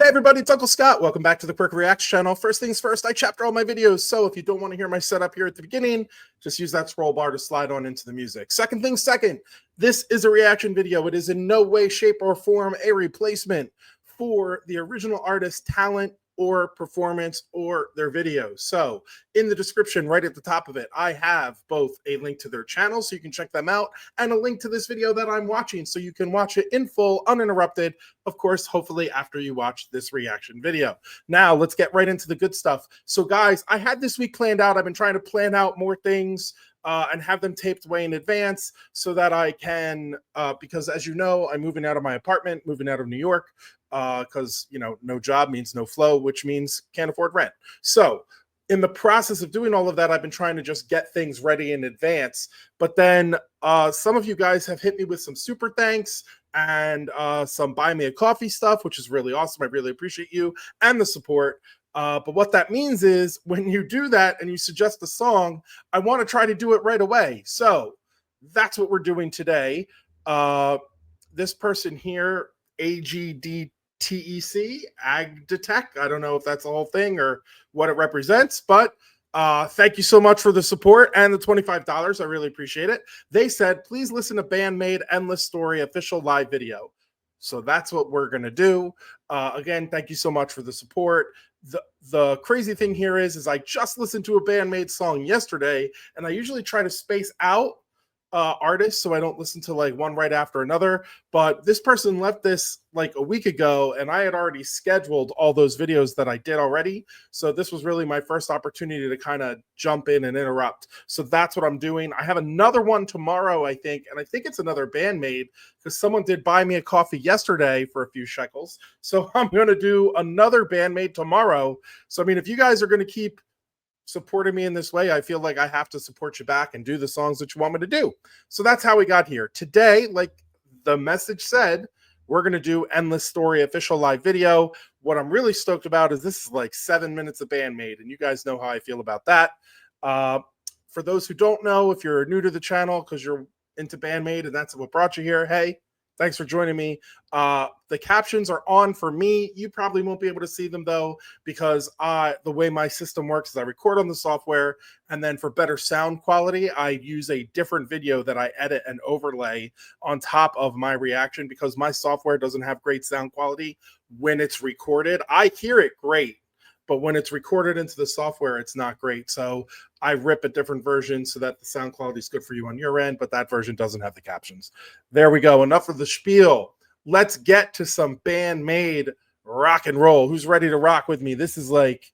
Hey everybody, it's Uncle Scott. Welcome back to the QwerkyReax channel. First things first, I chapter all my videos, so if you don't want to hear my setup here at the beginning, just use that scroll bar to slide on into the music. Second thing second, this is a reaction video. It is in no way, shape, or form a replacement for the original artist's talent or performance or their videos. So in the description right at the top of it, I have both a link to their channel so you can check them out and a link to this video that I'm watching so you can watch it in full, uninterrupted, of course, hopefully after you watch this reaction video. Now let's get right into the good stuff. So guys, I had this week planned out. I've been trying to plan out more things and have them taped way in advance so that I can, because as you know, I'm moving out of my apartment, moving out of New York, because, you know, no job means no flow, which means can't afford rent. So in the process of doing all of that, I've been trying to just get things ready in advance. But then some of you guys have hit me with some super thanks and some buy me a coffee stuff, which is really awesome. I really appreciate you and the support. But what that means is when you do that and you suggest a song, I want to try to do it right away. So that's what we're doing today. This person here, AGDTEC, Agdetech, I don't know if that's the whole thing or what it represents, but thank you so much for the support and the $25. I really appreciate it. They said, please listen to BandMaid Endless Story official live video. So that's what we're going to do. Again, thank you so much for the support. The crazy thing here is I just listened to a BandMaid song yesterday, and I usually try to space out artists so I don't listen to like one right after another. But this person left this like a week ago, and I had already scheduled all those videos that I did already. So this was really my first opportunity to kind of jump in and interrupt. So that's what I'm doing. I have another one tomorrow, I think, and I think it's another BandMaid because someone did buy me a coffee yesterday for a few shekels. So I'm going to do another BandMaid tomorrow. So I mean, if you guys are going to keep supporting me in this way, I feel like I have to support you back and do the songs that you want me to do. So that's how we got here. Today, like the message said, we're going to do Endless Story official live video. What I'm really stoked about is this is like 7 minutes of BandMaid, and you guys know how I feel about that. For those who don't know, if you're new to the channel because you're into BandMaid and that's what brought you here, hey, thanks for joining me. The captions are on for me. You probably won't be able to see them though, because the way my system works is I record on the software, and then for better sound quality, I use a different video that I edit and overlay on top of my reaction because my software doesn't have great sound quality when it's recorded. I hear it great, but when it's recorded into the software, it's not great. So I rip a different version so that the sound quality is good for you on your end, but that version doesn't have the captions. There we go. Enough of the spiel. Let's get to some BandMaid rock and roll. Who's ready to rock with me? This is like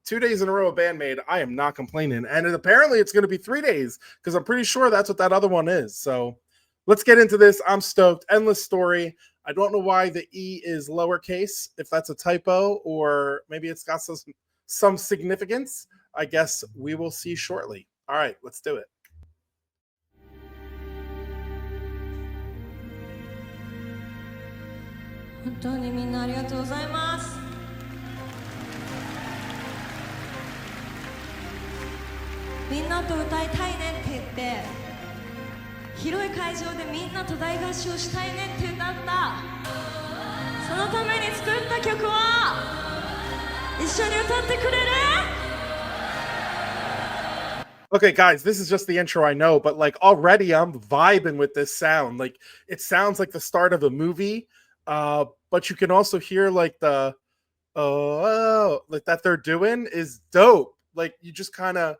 2 days in a row of BandMaid. I am not complaining. And apparently it's going to be 3 days because I'm pretty sure that's what that other one is. So let's get into this. I'm stoked. Endless Story. I don't know why the E is lowercase, if that's a typo, or maybe it's got some significance. I guess we will see shortly. All right, let's do it. "広い会場でみんなと大合唱したいねって歌った。そのために作った曲は一緒に歌ってくれる？" Okay, guys, this is just the intro, I know, but like already I'm vibing with this sound. Like it sounds like the start of a movie, but you can also hear like the like that they're doing is dope. Like you just kind of,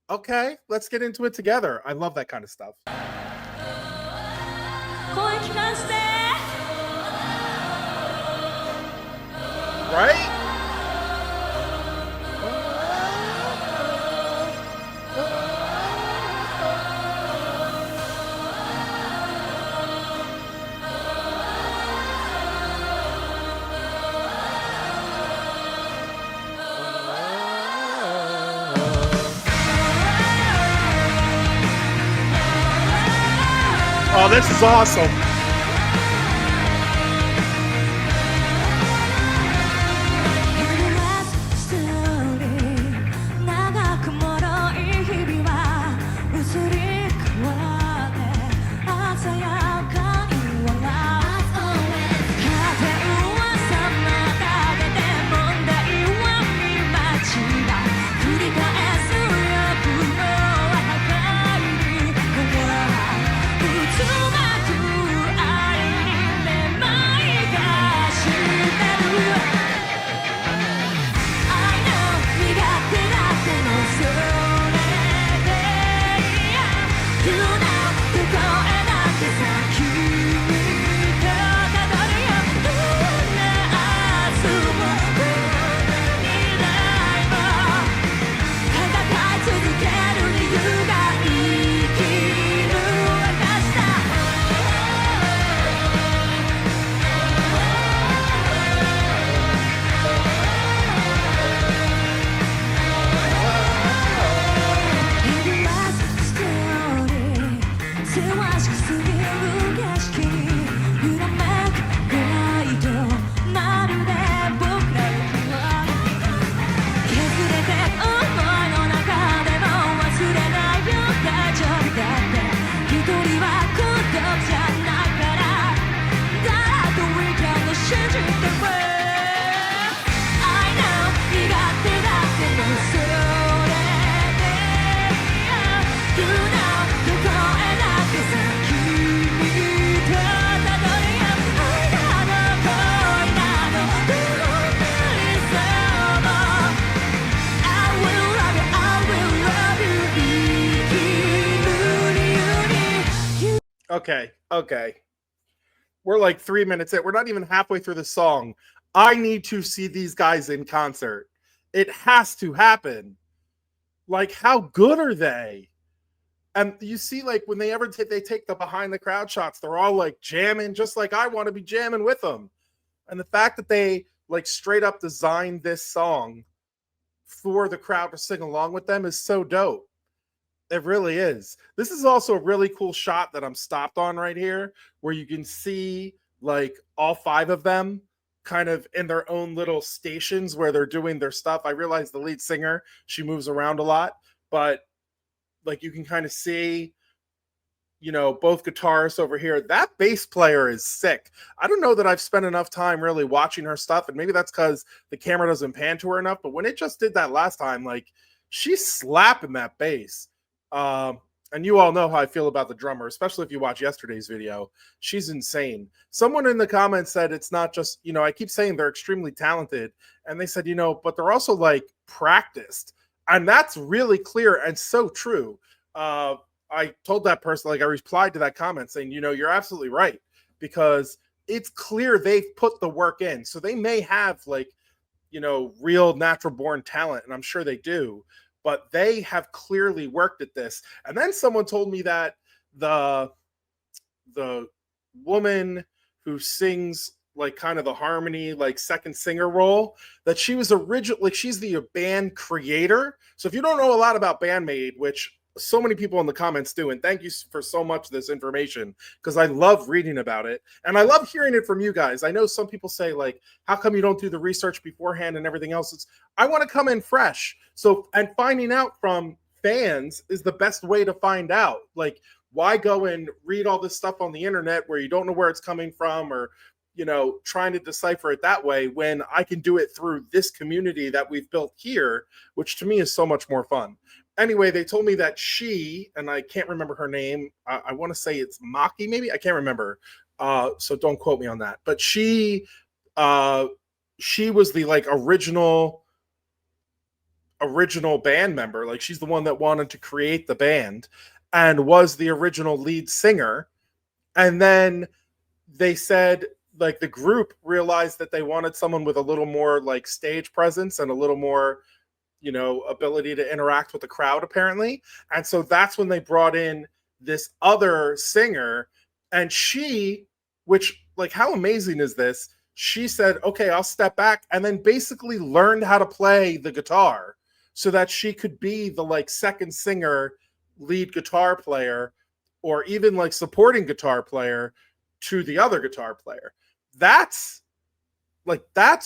okay, let's get into it together. I love that kind of stuff. Right? Oh, this is awesome. Okay. We're like 3 minutes in. We're not even halfway through the song. I need to see these guys in concert. It has to happen. Like, how good are they? And you see, like, when they take the behind the crowd shots, they're all like jamming, just like I want to be jamming with them. And the fact that they like straight up designed this song for the crowd to sing along with them is so dope. It really is. This is also a really cool shot that I'm stopped on right here, where you can see like all 5 of them kind of in their own little stations where they're doing their stuff. I realize the lead singer, she moves around a lot, but like you can kind of see, you know, both guitarists over here. That bass player is sick. I don't know that I've spent enough time really watching her stuff, and maybe that's because the camera doesn't pan to her enough, but when it just did that last time, like, she's slapping that bass. And you all know how I feel about the drummer, especially if you watch yesterday's video. She's insane. Someone in the comments said it's not just, you know, I keep saying they're extremely talented, and they said, you know, but they're also like practiced. And that's really clear and so true. I told that person, like, I replied to that comment saying, you know, you're absolutely right, because it's clear they've put the work in. So they may have, like, you know, real natural born talent, and I'm sure they do, but they have clearly worked at this. And then someone told me that the woman who sings like kind of the harmony, like second singer role, that she was like, she's the band creator. So if you don't know a lot about BandMaid, which so many people in the comments do, and thank you for so much of this information, because I love reading about it and I love hearing it from you guys. I know some people say, like, how come you don't do the research beforehand and everything else? It's, I want to come in fresh. So, and finding out from fans is the best way to find out. Like, why go and read all this stuff on the internet where you don't know where it's coming from, or, you know, trying to decipher it that way, when I can do it through this community that we've built here, which to me is so much more fun. Anyway, they told me that she, and I can't remember her name, I want to say it's Maki, maybe, I can't remember, so don't quote me on that, but she was the like original band member. Like, she's the one that wanted to create the band and was the original lead singer. And then they said, like, the group realized that they wanted someone with a little more like stage presence and a little more, you know, ability to interact with the crowd, apparently. And so that's when they brought in this other singer. And she, which, like, how amazing is this? She said, okay, I'll step back, and then basically learned how to play the guitar so that she could be the like second singer, lead guitar player, or even like supporting guitar player to the other guitar player. That's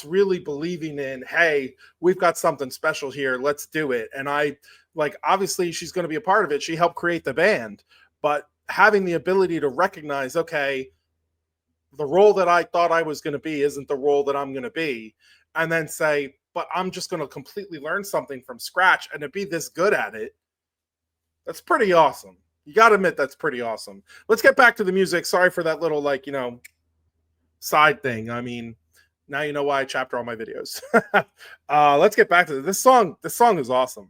really believing in, hey, we've got something special here, let's do it. And I, like, obviously she's going to be a part of it. She helped create the band, but having the ability to recognize, okay, the role that I thought I was going to be isn't the role that I'm going to be, and then say, but I'm just going to completely learn something from scratch and to be this good at it. That's pretty awesome. You got to admit, that's pretty awesome. Let's get back to the music. Sorry for that little, like, you know, side thing. I mean, now you know why I chapter all my videos. Let's get back to this song. This song is awesome.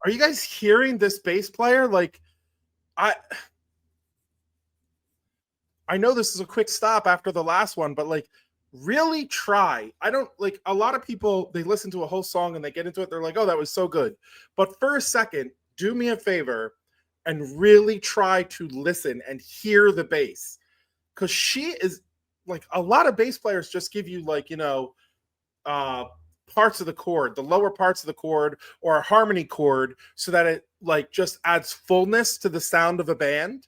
Are you guys hearing this bass player? Like, I know this is a quick stop after the last one, but like, really try. I don't, like, a lot of people, they listen to a whole song and they get into it, they're like, oh, that was so good. But for a second, do me a favor and really try to listen and hear the bass, because she is like a lot of bass players just give you like, you know, parts of the chord, the lower parts of the chord, or a harmony chord, so that it like just adds fullness to the sound of a band.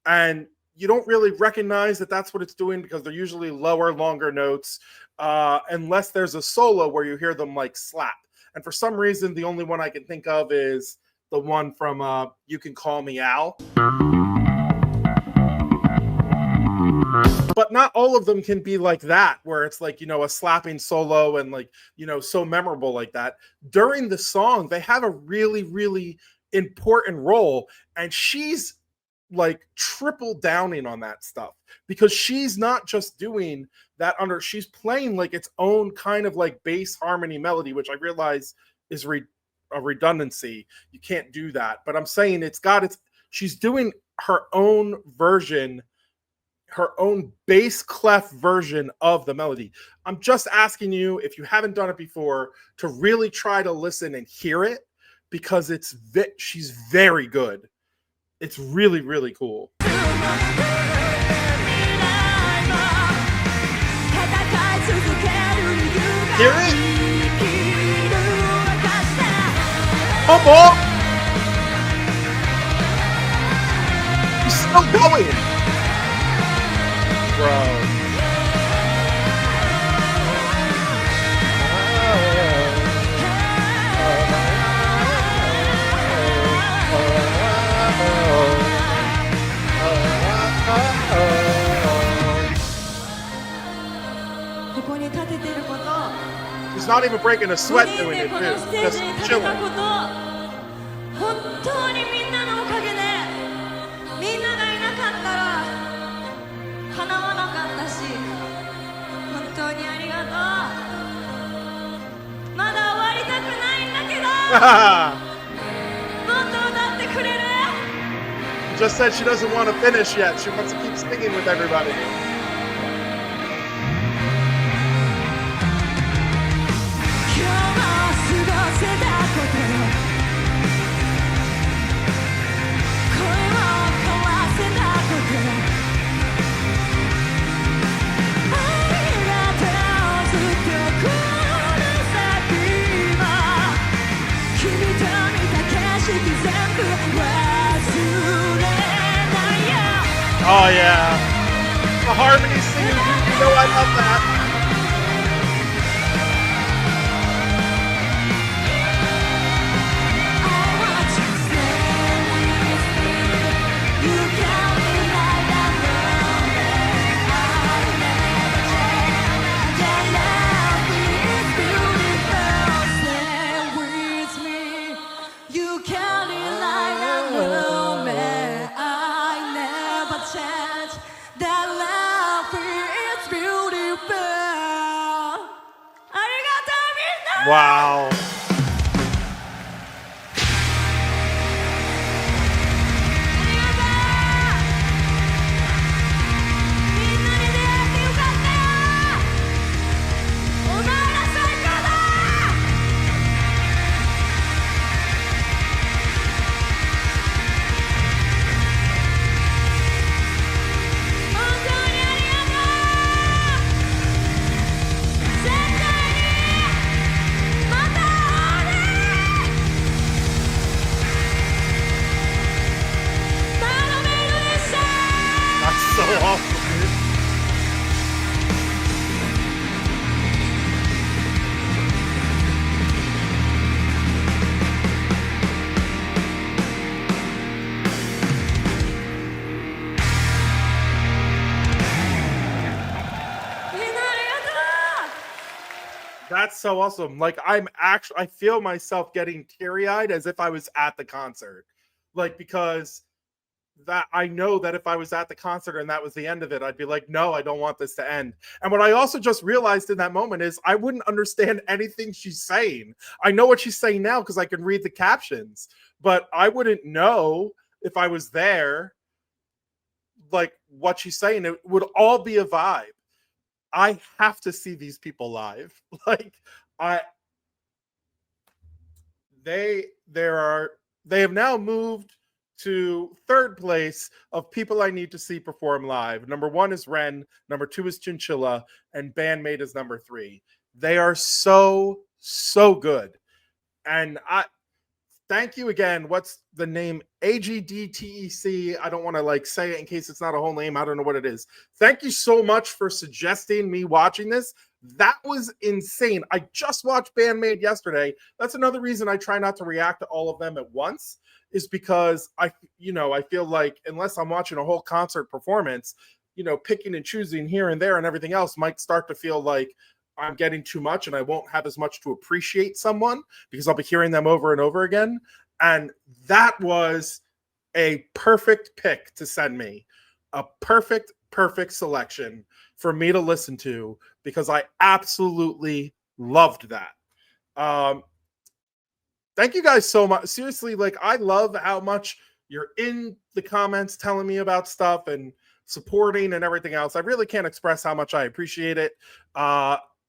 And you don't really recognize that that's what it's doing, because they're usually lower, longer notes, unless there's a solo where you hear them like slap. And for some reason, the only one I can think of is the one from You Can Call Me Al. But not all of them can be like that, where it's like, you know, a slapping solo and like, you know, so memorable like that. During the song, they have a really, really important role. And she's like triple downing on that stuff, because she's not just doing that she's playing like its own kind of like bass harmony melody, which I realize is a redundancy. You can't do that. But I'm saying she's doing her own version, her own bass clef version of the melody. I'm just asking you, if you haven't done it before, to really try to listen and hear it, because she's very good. It's really, really cool. Hear it? Come on! He's still going! Bro. He's not even breaking a sweat doing it, too. Just chilling. Just said she doesn't want to finish yet. She wants to keep singing with everybody. Oh yeah, the harmony singing, you know I love that. Wow. So awesome, dude. That's so awesome. Like I feel myself getting teary-eyed as if I was at the concert. Like, because that I know that if I was at the concert and that was the end of it, I'd be like, no, I don't want this to end. And what I also just realized in that moment is I wouldn't understand anything she's saying. I know what she's saying now because I can read the captions, but I wouldn't know if I was there, like what she's saying. It would all be a vibe. I have to see these people live. Like they have now moved to third place of people I need to see perform live. Number 1 is Ren, number 2 is Chinchilla, and Bandmate is number 3. They are so good. And I thank you again. What's the name? AGDTEC. I don't want to like say it in case it's not a whole name. I don't know what it is. Thank you so much for suggesting me watching this. That was insane. I just watched Bandmate yesterday. That's another reason I try not to react to all of them at once, is because I feel like unless I'm watching a whole concert performance, picking and choosing here and there and everything else might start to feel like I'm getting too much and I won't have as much to appreciate someone because I'll be hearing them over and over again. And that was a perfect pick to send me. A perfect selection for me to listen to because I absolutely loved that. Thank you guys so much. Seriously, like I love how much you're in the comments telling me about stuff and supporting and everything else. I really can't express how much I appreciate it.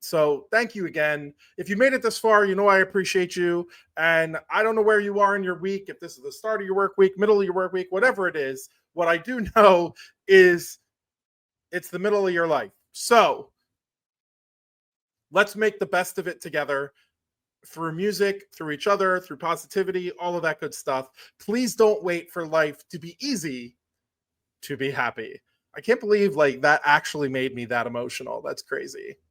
So thank you again. If you made it this far, I appreciate you. And I don't know where you are in your week, if this is the start of your work week, middle of your work week, whatever it is. What I do know is it's the middle of your life. So let's make the best of it together through music, through each other, through positivity, all of that good stuff. Please don't wait for life to be easy to be happy. I can't believe like that actually made me that emotional. That's crazy.